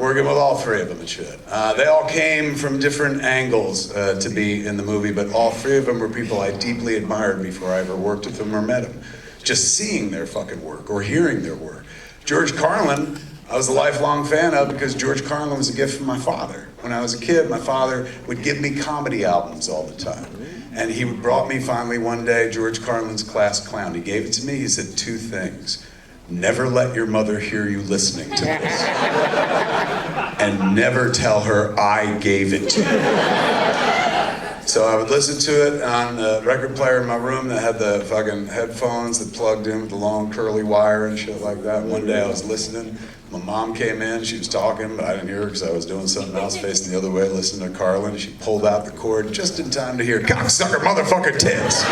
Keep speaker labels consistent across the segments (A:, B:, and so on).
A: working with all three of them and shit. They all came from different angles to be in the movie, but all three of them were people I deeply admired before I ever worked with them or met them. Just seeing their fucking work or hearing their work. George Carlin, I was a lifelong fan of because George Carlin was a gift from my father. When I was a kid, my father would give me comedy albums all the time. And he brought me finally one day George Carlin's Class Clown. He gave it to me, he said two things. Never let your mother hear you listening to this. And never tell her I gave it to you. So I would listen to it on the record player in my room that had the fucking headphones that plugged in with the long curly wire and shit like that. One day I was listening, my mom came in, she was talking, but I didn't hear her because I was doing something else facing the other way, listening to Carlin. She pulled out the cord just in time to hear, cocksucker motherfucker tits.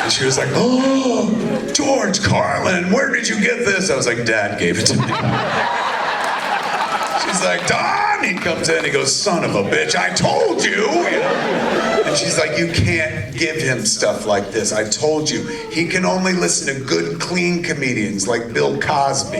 A: And she was like, oh, George Carlin, where did you get this? I was like, Dad gave it to me. She's like, Don, he comes in, he goes, son of a bitch, I told you. And she's like, you can't give him stuff like this. I told you, he can only listen to good, clean comedians like Bill Cosby.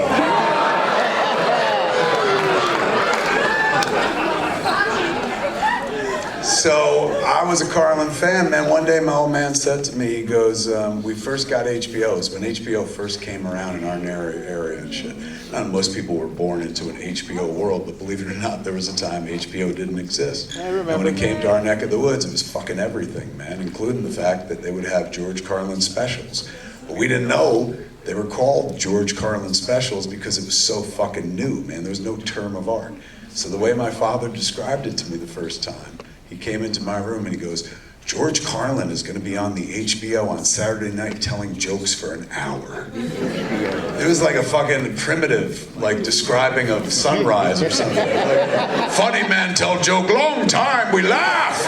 A: So I was a Carlin fan, man. One day my old man said to me, he goes, we first got HBOs. When HBO first came around in our area and shit. Not most people were born into an HBO world, but believe it or not, there was a time HBO didn't exist. I remember. And when it came to our neck of the woods, it was fucking everything, man, including the fact that they would have George Carlin specials. But we didn't know they were called George Carlin specials because it was so fucking new, man. There was no term of art. So the way my father described it to me the first time, he came into my room and he goes, George Carlin is going to be on the HBO on Saturday night telling jokes for an hour. It was like a fucking primitive, like describing of sunrise or something. Like, funny man tell joke, long time, we laugh.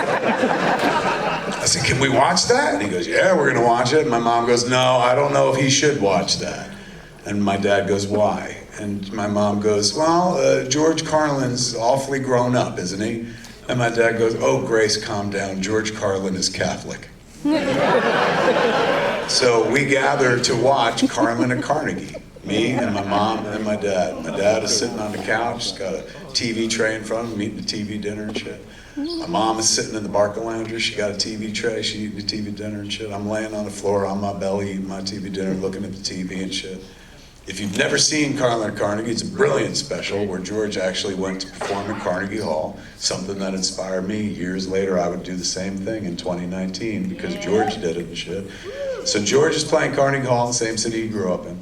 A: I said, can we watch that? And he goes, yeah, we're going to watch it. And my mom goes, no, I don't know if he should watch that. And my dad goes, why? And my mom goes, well, George Carlin's awfully grown up, isn't he? And my dad goes, oh, Grace, calm down. George Carlin is Catholic. So we gather to watch Carlin at Carnegie. Me and my mom and my dad. My dad is sitting on the couch. He's got a TV tray in front of him, eating a TV dinner and shit. My mom is sitting in the Barca Lounger. She got a TV tray. She eating a TV dinner and shit. I'm laying on the floor on my belly, eating my TV dinner, looking at the TV and shit. If you've never seen Carlin at Carnegie, it's a brilliant special where George actually went to perform at Carnegie Hall, something that inspired me. Years later, I would do the same thing in 2019 because George did it and shit. So George is playing Carnegie Hall in the same city he grew up in.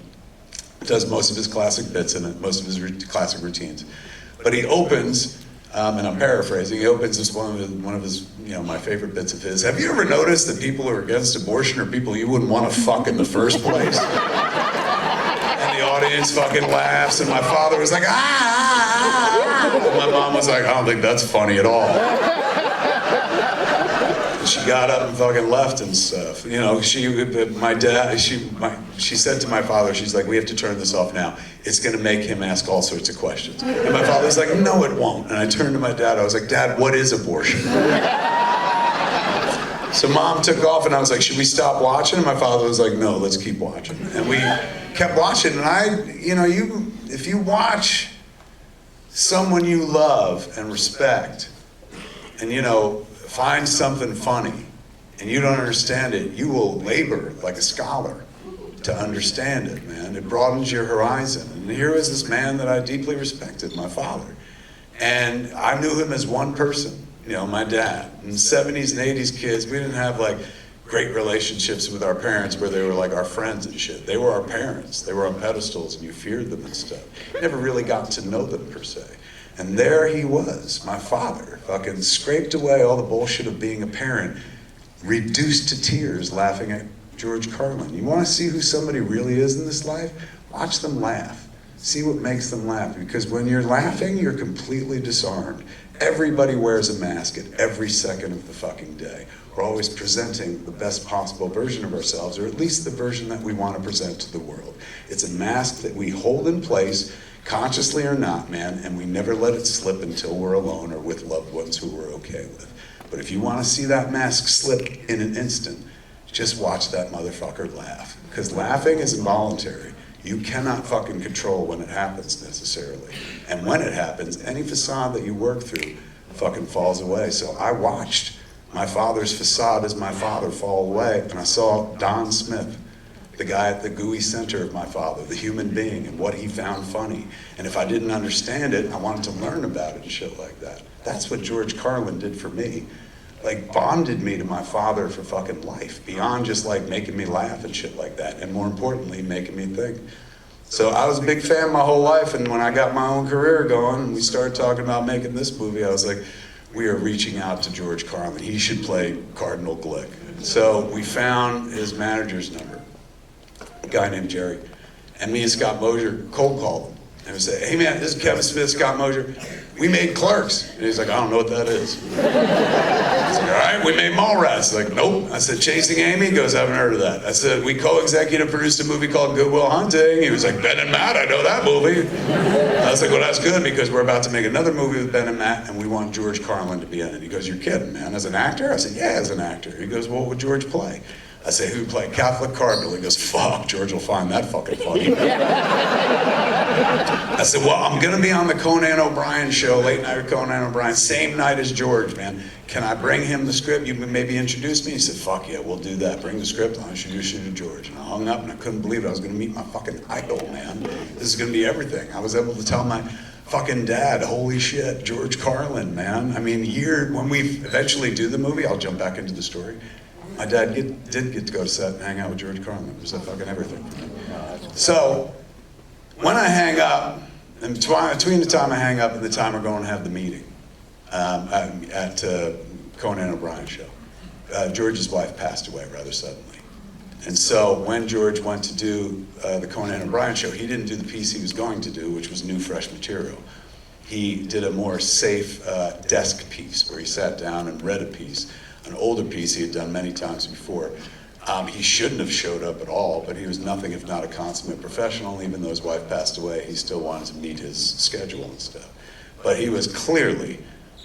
A: Does most of his classic bits in it, most of his classic routines. But he opens, and I'm paraphrasing, he opens this one of his, my favorite bits of his. Have you ever noticed that people who are against abortion are people you wouldn't want to fuck in the first place? Audience fucking laughs, and my father was like, ah. And my mom was like, I don't think that's funny at all. And she got up and fucking left and stuff. She said to my father, she's like, we have to turn this off now. It's gonna make him ask all sorts of questions. And my father was like, no, it won't. And I turned to my dad, I was like, Dad, what is abortion? So mom took off and I was like, should we stop watching? And my father was like, no, let's keep watching. And we kept watching, and if you watch someone you love and respect, and find something funny, and you don't understand it, you will labor like a scholar to understand it, man. It broadens your horizon. And here was this man that I deeply respected, my father. And I knew him as one person, my dad. In the 70s and 80s kids, we didn't have like great relationships with our parents where they were like our friends and shit. They were our parents. They were on pedestals and you feared them and stuff. You never really got to know them per se. And there he was, my father, fucking scraped away all the bullshit of being a parent, reduced to tears laughing at George Carlin. You want to see who somebody really is in this life? Watch them laugh. See what makes them laugh, because when you're laughing, you're completely disarmed. Everybody wears a mask at every second of the fucking day. We're always presenting the best possible version of ourselves, or at least the version that we want to present to the world. It's a mask that we hold in place, consciously or not, man, and we never let it slip until we're alone or with loved ones who we're okay with. But if you want to see that mask slip in an instant, just watch that motherfucker laugh. Because laughing is involuntary. You cannot fucking control when it happens necessarily. And when it happens, any facade that you work through fucking falls away. So I watched my father's facade as my father fall away, and I saw Don Smith, the guy at the gooey center of my father, the human being, and what he found funny. And if I didn't understand it, I wanted to learn about it and shit like that. That's what George Carlin did for me. Like, bonded me to my father for fucking life, beyond just like making me laugh and shit like that, and more importantly, making me think. So I was a big fan my whole life, and when I got my own career going, and we started talking about making this movie, I was like, we are reaching out to George Carlin. He should play Cardinal Glick. So we found his manager's number, a guy named Jerry, and me and Scott Mosier cold called him. And we said, hey man, this is Kevin Smith, Scott Mosier. We made Clerks. And he's like, I don't know what that is. I was like, all right, we made Mallrats. He's like, nope. I said, Chasing Amy? He goes, I haven't heard of that. I said, we co-executive produced a movie called Good Will Hunting. He was like, Ben and Matt, I know that movie. I was like, well, that's good because we're about to make another movie with Ben and Matt and we want George Carlin to be in it. He goes, you're kidding, man. As an actor? I said, yeah, as an actor. He goes, well, what would George play? I say, who played Catholic Cardinal? He goes, fuck, George will find that fucking funny. I said, well, I'm gonna be on the Conan O'Brien show, late night with Conan O'Brien, same night as George, man. Can I bring him the script? You maybe introduce me? He said, fuck yeah, we'll do that. Bring the script, I'll introduce you to George. And I hung up and I couldn't believe it. I was gonna meet my fucking idol, man. This is gonna be everything. I was able to tell my fucking dad, holy shit, George Carlin, man. I mean, when we eventually do the movie, I'll jump back into the story. My dad did get to go to set and hang out with George Carlin. It was fucking everything for me. So, when I hang up, and between the time I hang up and the time we're going to have the meeting at Conan O'Brien show, George's wife passed away rather suddenly. And so when George went to do the Conan O'Brien show, he didn't do the piece he was going to do, which was new, fresh material. He did a more safe desk piece where he sat down and read a piece, an older piece he had done many times before. He shouldn't have showed up at all, but he was nothing if not a consummate professional. Even though his wife passed away, he still wanted to meet his schedule and stuff. But he was clearly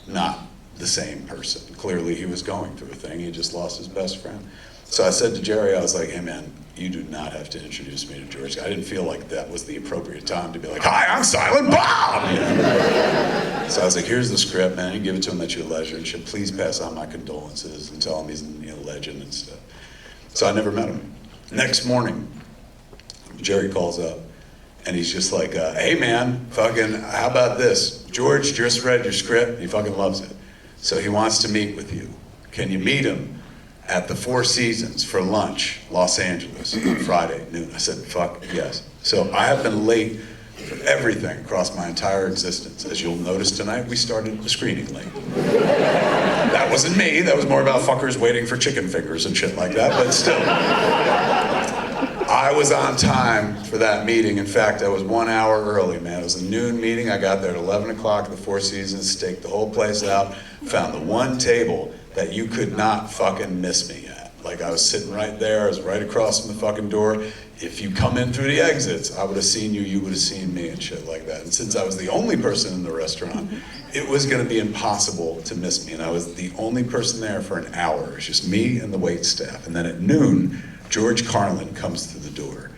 A: not the same person. Clearly he was going through a thing. He just lost his best friend. So I said to Jerry, I was like, hey man, you do not have to introduce me to George. I didn't feel like that was the appropriate time to be like, hi, I'm Silent Bob! You know? So I was like, here's the script, man. You give it to him at your leisure and should please pass on my condolences and tell him he's a legend and stuff. So I never met him. Next morning, Jerry calls up and he's just like, hey man, fucking, how about this? George just read your script, he fucking loves it. So he wants to meet with you. Can you meet him at the Four Seasons for lunch, Los Angeles, on Friday at noon? I said, fuck yes. So I have been late for everything across my entire existence. As you'll notice tonight, we started the screening late. That wasn't me, that was more about fuckers waiting for chicken fingers and shit like that, but still. I was on time for that meeting. In fact, I was 1 hour early, man. It was a noon meeting. I got there at 11 o'clock at the Four Seasons, staked the whole place out, found the one table that you could not fucking miss me at. Like, I was sitting right there, I was right across from the fucking door. If you come in through the exits, I would have seen you, you would have seen me and shit like that. And since I was the only person in the restaurant, it was gonna be impossible to miss me. And I was the only person there for an hour. It was just me and the wait staff. And then at noon, George Carlin comes through the door.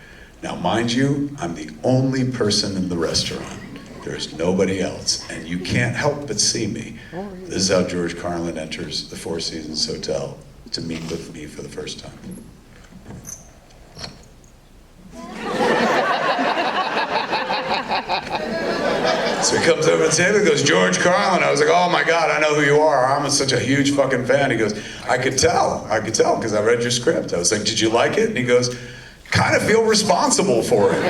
A: Now, mind you, I'm the only person in the restaurant. There's nobody else, and you can't help but see me. This is how George Carlin enters the Four Seasons Hotel to meet with me for the first time. So he comes over to the table and goes, George Carlin. I was like, oh my God, I know who you are. I'm such a huge fucking fan. He goes, I could tell because I read your script. I was like, did you like it? And he goes, kind of feel responsible for it.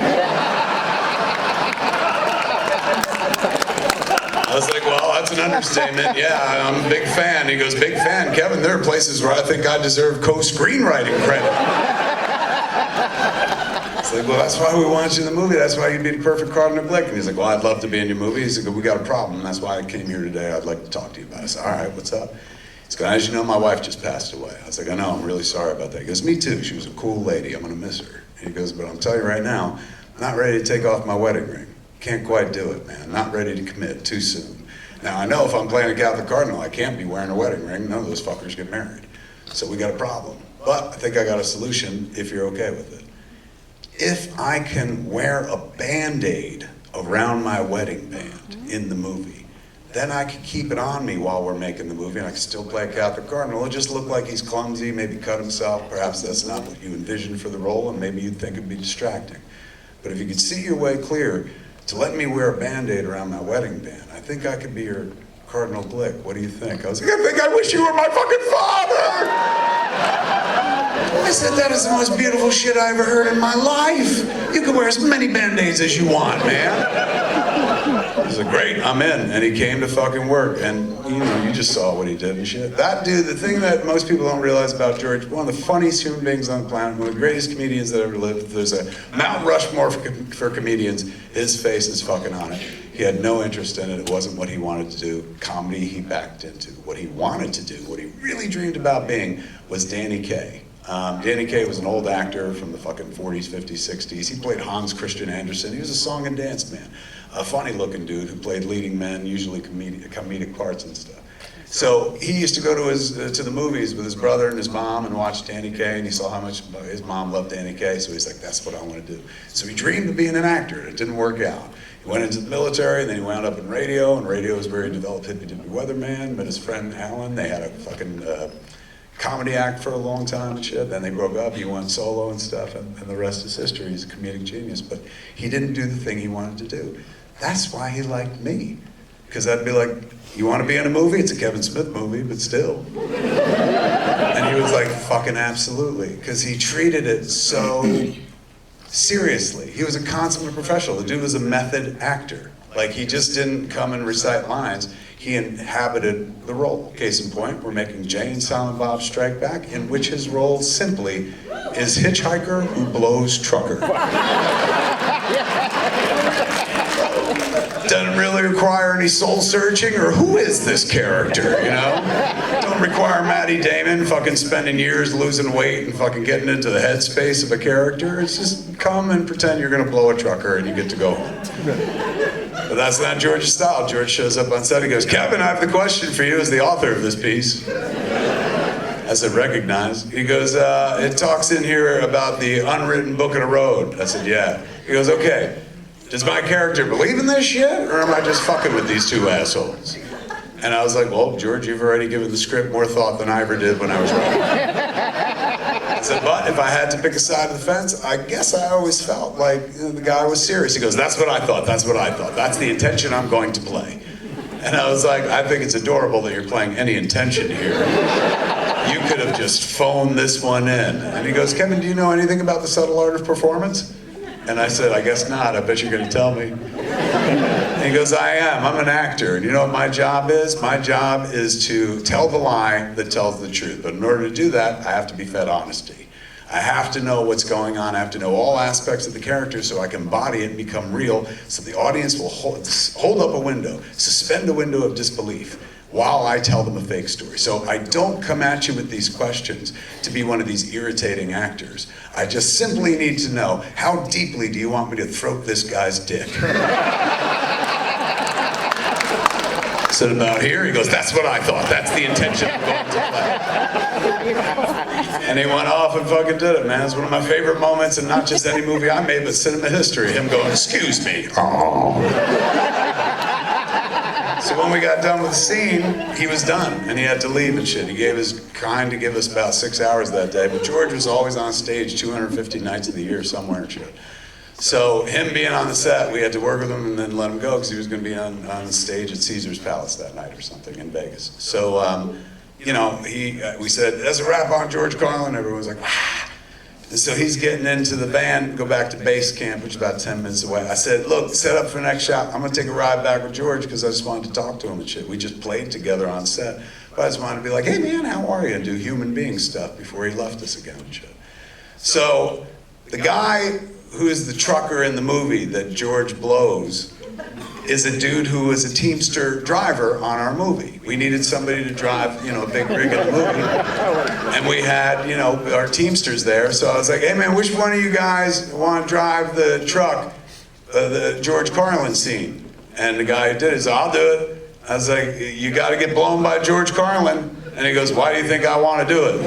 A: I was like, well, that's an understatement. Yeah, I'm a big fan. He goes, big fan. Kevin, there are places where I think I deserve co-screenwriting credit. It's like, well, that's why we want you in the movie. That's why you'd be the perfect Cardinal Glick. And he's like, well, I'd love to be in your movie. He's like, we got a problem. That's why I came here today. I'd like to talk to you about it. I said, all right, what's up? He's going, as you know, my wife just passed away. I was like, I know, I'm really sorry about that. He goes, me too. She was a cool lady. I'm going to miss her. And he goes, but I'm telling you right now, I'm not ready to take off my wedding ring. Can't quite do it, man. I'm not ready to commit too soon. Now, I know if I'm playing a Catholic Cardinal, I can't be wearing a wedding ring. None of those fuckers get married. So we got a problem. But I think I got a solution if you're okay with it. if I can wear a Band-Aid around my wedding band in the movie, then I can keep it on me while we're making the movie, and I can still play a Catholic cardinal. It'll just look like he's clumsy, maybe cut himself. Perhaps that's not what you envisioned for the role, and maybe you'd think it'd be distracting. But if you could see your way clear to let me wear a Band-Aid around my wedding band, I think I could be your Cardinal Blick. What do you think? I was like, I think I wish you were my fucking father! I said, that is the most beautiful shit I ever heard in my life. You can wear as many Band-Aids as you want, man. He said, great, I'm in. And he came to fucking work. And, you know, you just saw what he did and shit. That dude, the thing that most people don't realize about George, one of the funniest human beings on the planet, one of the greatest comedians that ever lived. If there's a Mount Rushmore for comedians, his face is fucking on it. He had no interest in it. It wasn't what he wanted to do. Comedy, he backed into. What he wanted to do, what he really dreamed about being, was Danny Kaye. Danny Kaye was an old actor from the fucking 40s, 50s, 60s. He played Hans Christian Andersen. He was a song and dance man. A funny looking dude who played leading men, usually comedic parts and stuff. So he used to go to the movies with his brother and his mom and watch Danny Kaye, and he saw how much his mom loved Danny Kaye, so he's like, that's what I want to do. So he dreamed of being an actor, and it didn't work out. He went into the military, and then he wound up in radio, and radio was where he developed hippie-dippy weatherman, met his friend Alan. They had a fucking comedy act for a long time and shit. Then they broke up, he went solo and stuff, and the rest is history. He's a comedic genius, but he didn't do the thing he wanted to do. That's why he liked me, because I'd be like, you want to be in a movie? It's a Kevin Smith movie, but still. And he was like, fucking absolutely, because he treated it so seriously. He was a consummate professional. The dude was a method actor. Like, he just didn't come and recite lines. He inhabited the role. Case in point, we're making Jay and Silent Bob Strike Back, in which his role simply is hitchhiker who blows trucker. Doesn't really require any soul searching, or who is this character, you know? Don't require Matty Damon fucking spending years losing weight and fucking getting into the headspace of a character. It's just come and pretend you're gonna blow a trucker and you get to go home. But that's not George's style. George shows up on set, he goes, Kevin, I have the question for you as the author of this piece. I said, recognize. He goes, it talks in here about the unwritten book of the road. I said, yeah. He goes, okay. Does my character believe in this shit, or am I just fucking with these two assholes? And I was like, well, George, you've already given the script more thought than I ever did when I was writing. I said, but if I had to pick a side of the fence, I guess I always felt like, you know, the guy was serious. He goes, that's what I thought, that's what I thought. That's the intention I'm going to play. And I was like, I think it's adorable that you're playing any intention here. You could have just phoned this one in. And he goes, Kevin, do you know anything about the subtle art of performance? And I said, I guess not. I bet you're going to tell me. And he goes, I am. I'm an actor. And you know what my job is? My job is to tell the lie that tells the truth. But in order to do that, I have to be fed honesty. I have to know what's going on. I have to know all aspects of the character so I can embody it and become real, so the audience will hold up a window, suspend a window of disbelief while I tell them a fake story. So I don't come at you with these questions to be one of these irritating actors. I just simply need to know, how deeply do you want me to throat this guy's dick? I said, about here? He goes, that's what I thought. That's the intention I'm going to play. And he went off and fucking did it, man. It's one of my favorite moments in not just any movie I made, but cinema history. Him going, excuse me. Oh. So when we got done with the scene, he was done, and he had to leave and shit. He gave his kind to give us about 6 hours that day, but George was always on stage 250 nights of the year somewhere and shit. So him being on the set, we had to work with him and then let him go because he was going to be on the stage at Caesar's Palace that night or something in Vegas. So, you know, we said, there's a rap on George Carlin. Everyone was like, ah. And so he's getting into the van, go back to base camp, which is about 10 minutes away. I said, look, set up for the next shot. I'm gonna take a ride back with George because I just wanted to talk to him and shit. We just played together on set. But I just wanted to be like, hey man, how are you? And do human being stuff before he left us again and shit. So the guy who is the trucker in the movie that George blows is a dude who was a Teamster driver on our movie. We needed somebody to drive, you know, a big rig in the movie. And we had, you know, our Teamsters there. So I was like, hey man, which one of you guys want to drive the truck, the George Carlin scene? And the guy who did it said, I'll do it. I was like, you got to get blown by George Carlin. And he goes, why do you think I want to do it?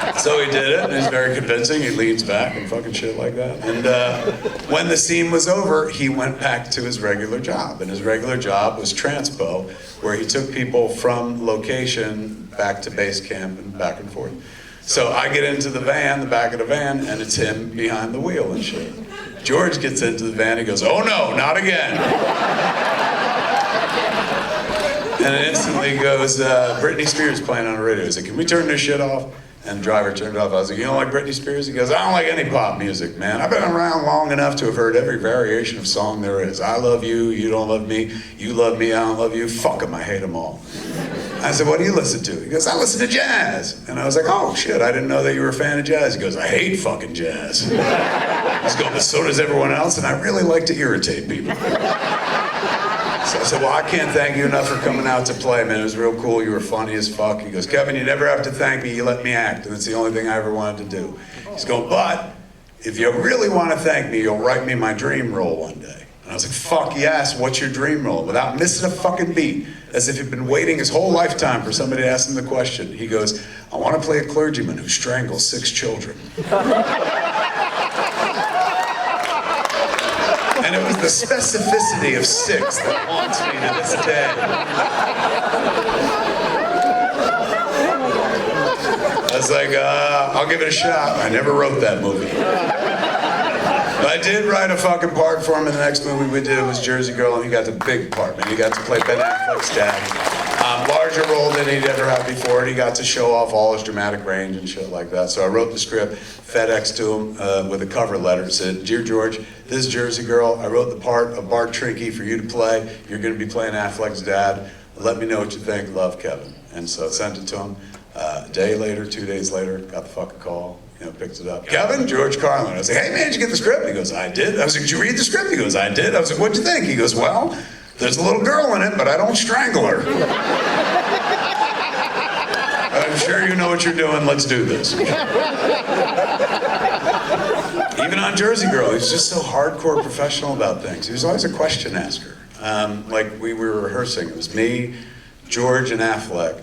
A: I So he did it, and he's very convincing. He leans back and fucking shit like that. And when the scene was over, he went back to his regular job. And his regular job was transpo, where he took people from location back to base camp and back and forth. So I get into the van, the back of the van, and it's him behind the wheel and shit. George gets into the van, he goes, "Oh no, not again." And it instantly goes, Britney Spears playing on the radio. He said, "Can we turn this shit off?" And the driver turned it off. I was like, "You don't like Britney Spears?" He goes, "I don't like any pop music, man. I've been around long enough to have heard every variation of song there is. I love you, you don't love me, you love me, I don't love you. Fuck them, I hate them all." I said, "What do you listen to?" He goes, "I listen to jazz." And I was like, "Oh shit, I didn't know that you were a fan of jazz." He goes, "I hate fucking jazz." I was going, "But so does everyone else, and I really like to irritate people." So I said, "Well, I can't thank you enough for coming out to play, man. It was real cool. You were funny as fuck." He goes, "Kevin, you never have to thank me. You let me act, and it's the only thing I ever wanted to do." He's going, "But if you really want to thank me, you'll write me my dream role one day." And I was like, "Fuck yes, what's your dream role?" Without missing a fucking beat, as if he'd been waiting his whole lifetime for somebody to ask him the question. He goes, "I want to play a clergyman who strangles 6 children." And it was the specificity of 6 that haunts me to this day. I was like, I'll give it a shot. I never wrote that movie. But I did write a fucking part for him in the next movie we did. It was Jersey Girl, and he got the big part, man. He got to play Ben Affleck's dad. Larger role than he'd ever had before, and he got to show off all his dramatic range and shit like that. So I wrote the script, FedEx to him with a cover letter. It said, "Dear George, this is Jersey Girl. I wrote the part of Bart Trinky for you to play. You're going to be playing Affleck's dad. Let me know what you think. Love, Kevin." And so I sent it to him. A day later, 2 days later, got the fucking call. Picked it up. "Kevin, George Carlin." I was like, "Hey man, did you get the script?" He goes, "I did." I was like, "Did you read the script?" He goes, "I did." I was like, "What'd you think?" He goes, "Well, there's a little girl in it, but I don't strangle her." "I'm sure you know what you're doing. Let's do this." Even on Jersey Girl, he was just so hardcore professional about things. He was always a question asker. Like we were rehearsing. It was me, George, and Affleck.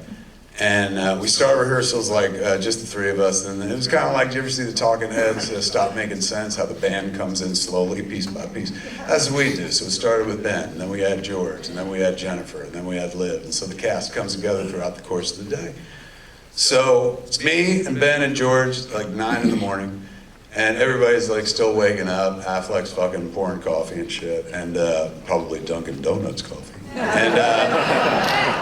A: And we start rehearsals like just the 3 of us, and it was kind of like, do you ever see the Talking Heads Stop Making Sense, how the band comes in slowly, piece by piece? That's what we do. So it started with Ben, and then we had George, and then we had Jennifer, and then we had Liv, and so the cast comes together throughout the course of the day. So it's me and Ben and George, like 9 in the morning, and everybody's like still waking up. Affleck's fucking pouring coffee and shit, and probably Dunkin' Donuts coffee. And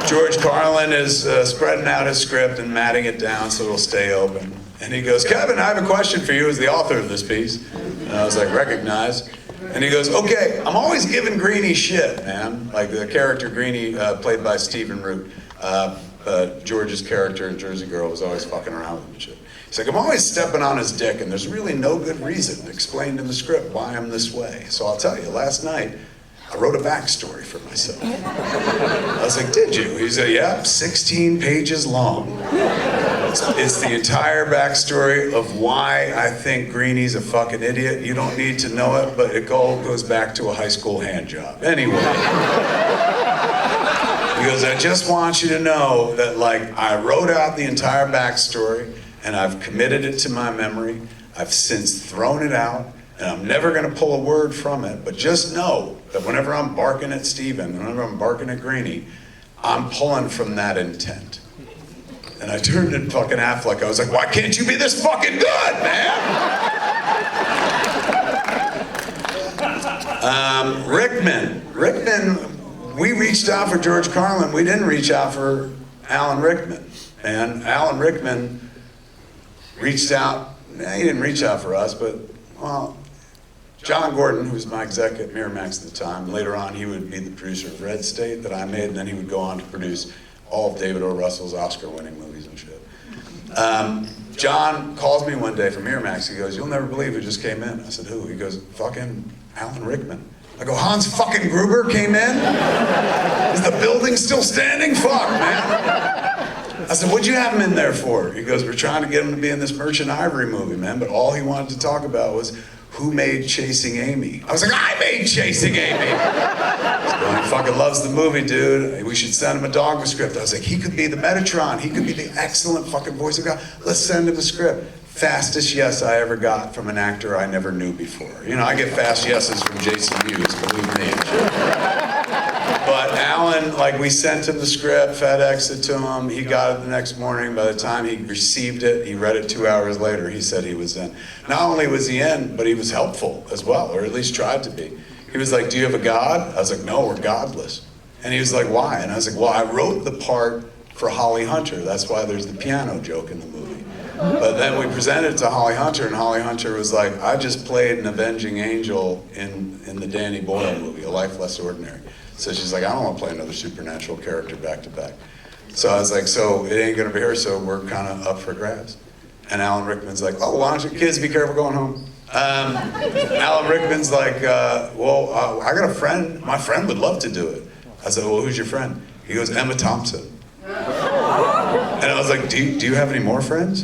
A: George Carlin is spreading out his script and matting it down so it'll stay open. And he goes, "Kevin, I have a question for you as the author of this piece." And I was like, "Recognize." And he goes, "Okay, I'm always giving Greenie shit, man." Like the character Greenie, played by Stephen Root. George's character in Jersey Girl was always fucking around with him and shit. He's like, "I'm always stepping on his dick, and there's really no good reason explained in the script why I'm this way. So I'll tell you, last night, I wrote a backstory for myself." I was like, "Did you?" He said, "Yeah, 16 pages long. It's the entire backstory of why I think Greenie's a fucking idiot. You don't need to know it, but it all goes back to a high school hand job. Anyway." He goes, "I just want you to know that, like, I wrote out the entire backstory, and I've committed it to my memory. I've since thrown it out, and I'm never going to pull a word from it, but just know that whenever I'm barking at Steven, whenever I'm barking at Greenie, I'm pulling from that intent." And I turned to fucking Affleck. I was like, "Why can't you be this fucking good, man?" Rickman, we reached out for George Carlin. We didn't reach out for Alan Rickman. And Alan Rickman reached out. He didn't reach out for us, but, well, John Gordon, who was my exec at Miramax at the time, later on he would be the producer of Red State that I made, and then he would go on to produce all of David O. Russell's Oscar-winning movies and shit. John calls me one day from Miramax. He goes, "You'll never believe who just came in." I said, "Who?" He goes, "Fucking Alan Rickman." I go, "Hans fucking Gruber came in? Is the building still standing? Fuck, man." I said, "What'd you have him in there for?" He goes, "We're trying to get him to be in this Merchant Ivory movie, man." But all he wanted to talk about was who made Chasing Amy. I was like, "I made Chasing Amy." I was going, fucking loves the movie, dude. We should send him a Dogma script. I was like, he could be the Metatron. He could be the excellent fucking voice of God. Let's send him a script. Fastest yes I ever got from an actor I never knew before. You know, I get fast yeses from Jason Hughes, believe me. But Alan, like, we sent him the script, FedExed it to him. He got it the next morning. By the time he received it, he read it 2 hours later. He said he was in. Not only was he in, but he was helpful as well, or at least tried to be. He was like, do you have a God? I was like, no, we're godless. And he was like, why? And I was like, well, I wrote the part for Holly Hunter. That's why there's the piano joke in the movie. But then we presented it to Holly Hunter, and Holly Hunter was like, I just played an avenging angel in the Danny Boyle movie, A Life Less Ordinary. So she's like, I don't want to play another supernatural character back to back. So I was like, so it ain't gonna be her, so we're kind of up for grabs. And Alan Rickman's like, oh, why don't you kids be careful going home? Alan Rickman's like, I got a friend, my friend would love to do it. I said, well, who's your friend? He goes, Emma Thompson. And I was like, do you have any more friends?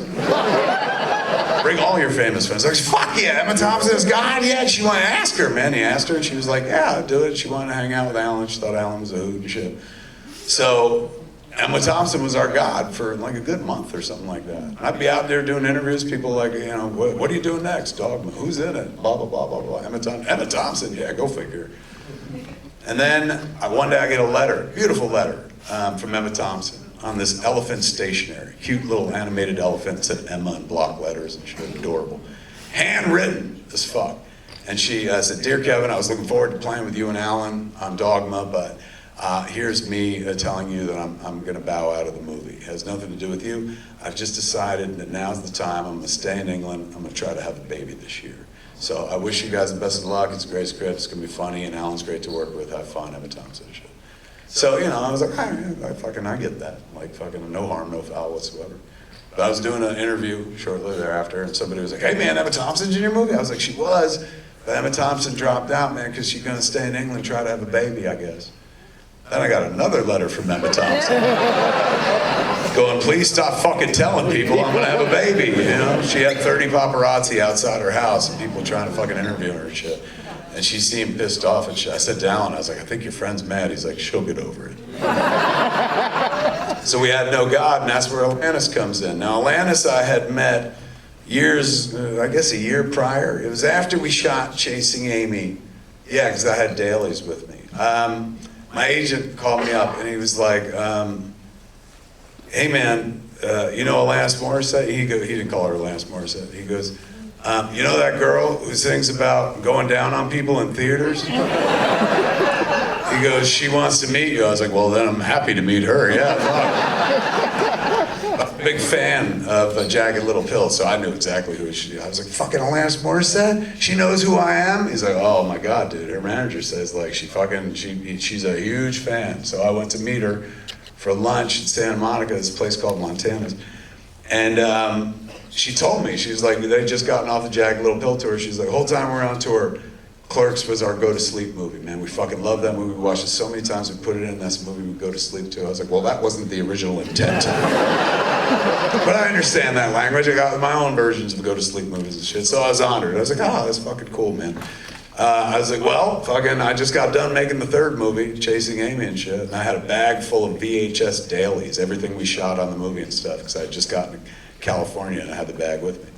A: Bring all your famous friends. Like, fuck yeah, Emma Thompson is God. Yeah, she wanted to ask her, man. He asked her, and she was like, yeah, I'll do it. She wanted to hang out with Alan. She thought Alan was a hoot and shit. So Emma Thompson was our God for like a good month or something like that. I'd be out there doing interviews. People like, you know, what are you doing next? Dogma. Who's in it? Blah, blah, blah, blah, blah. Emma Thompson. Yeah, go figure. And then one day I get a letter, beautiful letter, from Emma Thompson on this elephant stationery. Cute little animated elephant, said Emma in block letters and shit, adorable. Handwritten as fuck. And she said, Dear Kevin, I was looking forward to playing with you and Alan on Dogma, but here's me telling you that I'm gonna bow out of the movie. It has nothing to do with you. I've just decided that now's the time. I'm gonna stay in England. I'm gonna try to have a baby this year. So I wish you guys the best of luck. It's a great script. It's gonna be funny, and Alan's great to work with. Have fun. Emma Thompson and shit. So, you know, I was like, I get that. Like, fucking no harm, no foul whatsoever. But I was doing an interview shortly thereafter, and somebody was like, hey man, Emma Thompson's in your movie? I was like, she was, but Emma Thompson dropped out, man, because she's gonna stay in England and try to have a baby, I guess. Then I got another letter from Emma Thompson. Going, please stop fucking telling people I'm gonna have a baby, you know? She had 30 paparazzi outside her house and people trying to fucking interview her and shit. And she seemed pissed off and shit. I said to Alan, I was like, I think your friend's mad. He's like, she'll get over it. So we had no God, and that's where Alanis comes in. Now Alanis I had met years, I guess a year prior. It was after we shot Chasing Amy. Yeah, because I had dailies with me. My agent called me up and he was like, hey man, you know Alanis Morisette? He didn't call her Alanis Morisette. He goes, you know that girl who sings about going down on people in theaters? He goes, she wants to meet you. I was like, well then I'm happy to meet her, yeah, fuck. I'm a big fan of Jagged Little Pill, so I knew exactly who she was. I was like, fucking Alanis Morissette? She knows who I am? He's like, oh my God, dude. Her manager says like she's a huge fan. So I went to meet her for lunch in Santa Monica, this place called Montana's. And she told me, she's like, they just gotten off the Jagged Little Pill tour. She's like, the whole time we're on tour, Clerks was our go-to-sleep movie, man. We fucking love that movie. We watched it so many times. We put it in. That's the movie we go to sleep to. I was like, well, that wasn't the original intent. But I understand that language. I got my own versions of go-to-sleep movies and shit. So I was honored. I was like, oh, that's fucking cool, man. I was like, well, fucking, I just got done making the third movie, Chasing Amy and shit. And I had a bag full of VHS dailies, everything we shot on the movie and stuff, because I had just gotten to California and I had the bag with me.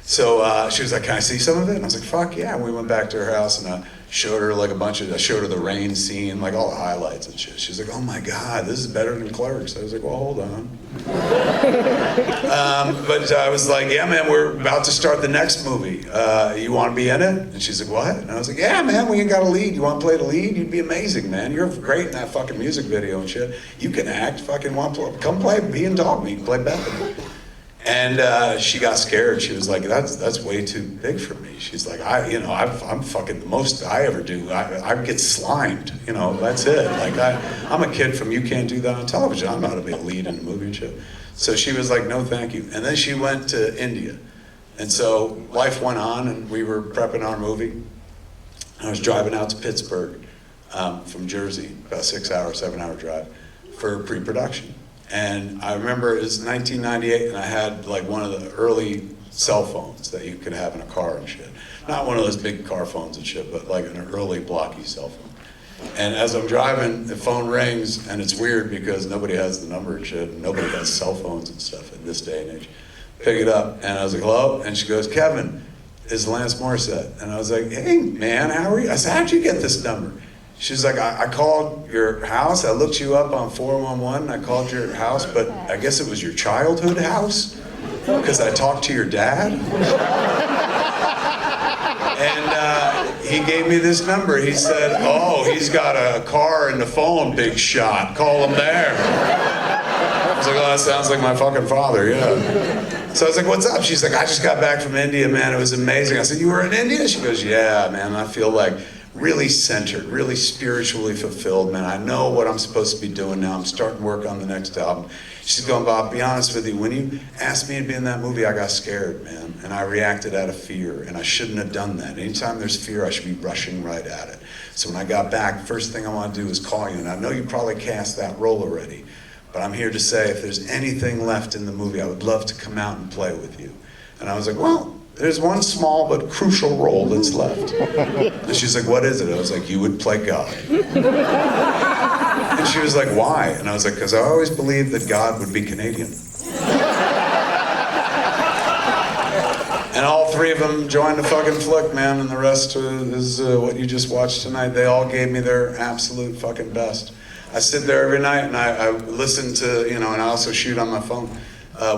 A: So she was like, can I see some of it? And I was like, fuck yeah. And we went back to her house and I showed her like I showed her the rain scene, like all the highlights and shit. She was like, oh my God, this is better than Clerks. I was like, well, hold on. But I was like, yeah, man, we're about to start the next movie. You want to be in it? And she's like, what? And I was like, yeah, man, we ain't got a lead. You want to play the lead? You'd be amazing, man. You're great in that fucking music video and shit. You can act, fucking come play, be in Dogma. You can play Bethany. And she got scared. She was like, that's way too big for me. She's like, I'm fucking the most I ever do. I get slimed, you know, that's it. Like I'm a kid from You Can't Do That on Television. I'm not gonna be a lead in a movie and shit. So she was like, no, thank you. And then she went to India. And so life went on and we were prepping our movie. I was driving out to Pittsburgh from Jersey, about 7-hour drive for pre-production. And I remember it was 1998 and I had like one of the early cell phones that you could have in a car and shit. Not one of those big car phones and shit, but like an early blocky cell phone. And as I'm driving, the phone rings, and it's weird because nobody has the number and shit, and nobody has cell phones and stuff in this day and age. Pick it up, and I was like, hello? And she goes, Kevin, is Alanis Morisette. And I was like, hey, man, how are you? I said, how'd you get this number? She's like, I called your house. I looked you up on 411. I called your house, but I guess it was your childhood house because I talked to your dad. And he gave me this number. He said, oh, he's got a car in the phone, big shot. Call him there. I was like, oh, that sounds like my fucking father, yeah. So I was like, what's up? She's like, I just got back from India, man. It was amazing. I said, you were in India? She goes, yeah, man. I feel like really centered, really spiritually fulfilled, man. I know what I'm supposed to be doing now. I'm starting work on the next album. She's going, Bob, I'll be honest with you. When you asked me to be in that movie, I got scared, man. And I reacted out of fear, and I shouldn't have done that. Anytime there's fear, I should be rushing right at it. So when I got back, first thing I want to do is call you. And I know you probably cast that role already, but I'm here to say if there's anything left in the movie, I would love to come out and play with you. And I was like, well, there's one small but crucial role that's left. And she's like, what is it? I was like, you would play God. And she was like, why? And I was like, because I always believed that God would be Canadian. And all three of them joined the fucking flick, man, and the rest is what you just watched tonight. They all gave me their absolute fucking best. I sit there every night and I listen to, and I also shoot on my phone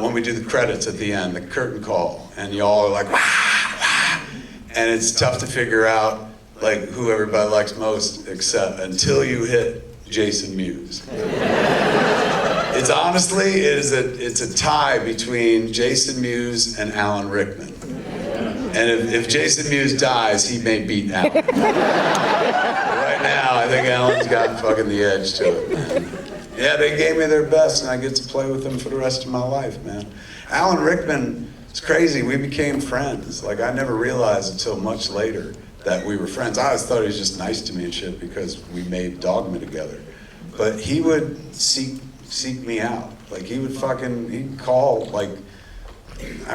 A: when we do the credits at the end, the curtain call, and y'all are like, wah, wah. And it's tough to figure out like who everybody likes most except until you hit Jason Mewes. It's honestly, it's a tie between Jason Mewes and Alan Rickman. And if Jason Mewes dies, he may beat Alan. Right now, I think Alan's got fucking the edge to it, man. Yeah, they gave me their best, and I get to play with them for the rest of my life, man. Alan Rickman, it's crazy. We became friends. Like, I never realized until much later that we were friends. I always thought he was just nice to me and shit because we made Dogma together. But he would seek me out. Like, he'd call, like,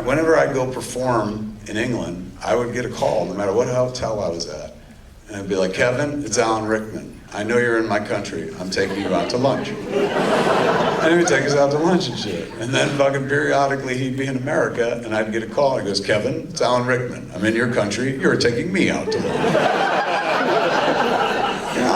A: whenever I'd go perform in England, I would get a call, no matter what hotel I was at. And I'd be like, Kevin, it's Alan Rickman. I know you're in my country. I'm taking you out to lunch. And he would take us out to lunch and shit. And then fucking periodically he'd be in America and I'd get a call. He goes, Kevin, it's Alan Rickman. I'm in your country. You're taking me out to lunch.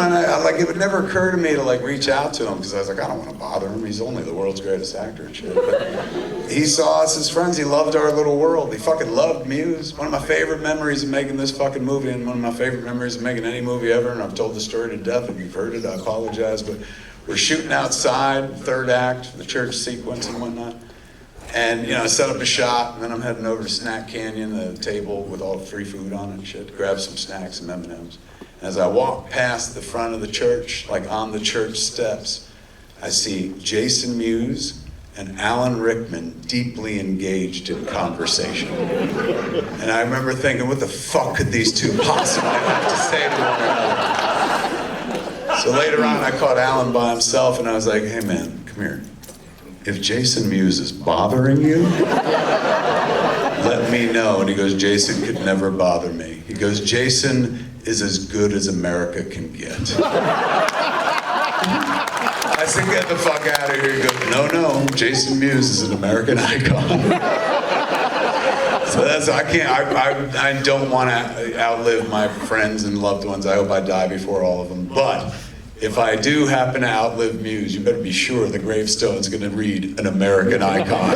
A: And it would never occur to me to like reach out to him because I was like, I don't want to bother him. He's only the world's greatest actor and shit. But he saw us as friends. He loved our little world. He fucking loved Muse. One of my favorite memories of making this fucking movie, and one of my favorite memories of making any movie ever, and I've told the story to death. If you've heard it, I apologize, but we're shooting outside, third act, the church sequence and whatnot. And, I set up a shot, and then I'm heading over to Snack Canyon, the table with all the free food on it and shit, to grab some snacks and M&Ms. As I walk past the front of the church, like on the church steps, I see Jason Mewes and Alan Rickman deeply engaged in conversation. And I remember thinking, what the fuck could these two possibly have to say to one another? So later on, I caught Alan by himself, and I was like, hey man, come here. If Jason Mewes is bothering you, let me know. And he goes, Jason could never bother me. He goes, Jason is as good as America can get. I said, get the fuck out of here. He goes, no, Jason Mewes is an American icon. So I don't want to outlive my friends and loved ones. I hope I die before all of them. But if I do happen to outlive Mewes, you better be sure the gravestone's going to read an American icon.